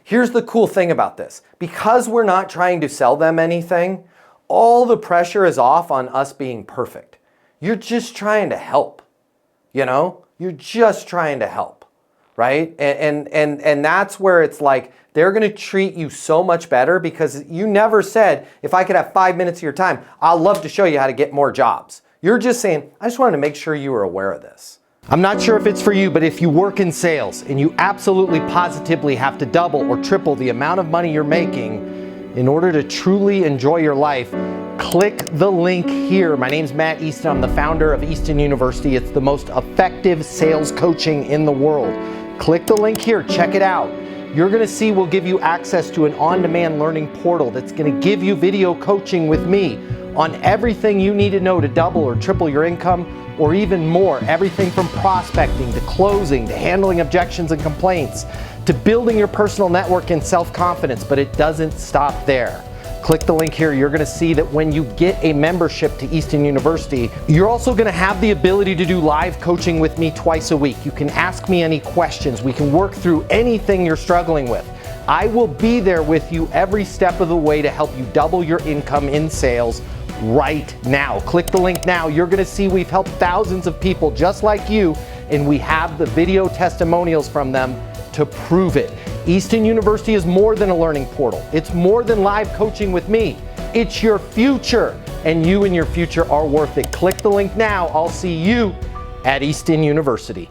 Here's the cool thing about this. Because we're not trying to sell them anything, all the pressure is off on us being perfect. You're just trying to help, you know? You're just trying to help, right? And that's where it's like, they're gonna treat you so much better because you never said, if I could have 5 minutes of your time, I'd love to show you how to get more jobs. You're just saying, I just wanted to make sure you were aware of this. I'm not sure if it's for you, but if you work in sales and you absolutely positively have to double or triple the amount of money you're making in order to truly enjoy your life, click the link here. My name's Matt Easton. I'm the founder of Easton University. It's the most effective sales coaching in the world. Click the link here, check it out. You're gonna see we'll give you access to an on-demand learning portal that's gonna give you video coaching with me on everything you need to know to double or triple your income, or even more. Everything from prospecting to closing to handling objections and complaints to building your personal network and self-confidence, but it doesn't stop there. Click the link here. You're gonna see that when you get a membership to Easton University, you're also gonna have the ability to do live coaching with me twice a week. You can ask me any questions. We can work through anything you're struggling with. I will be there with you every step of the way to help you double your income in sales right now. Click the link now. You're gonna see we've helped thousands of people just like you, and we have the video testimonials from them to prove it. Easton University is more than a learning portal. It's more than live coaching with me. It's your future, and you and your future are worth it. Click the link now. I'll see you at Easton University.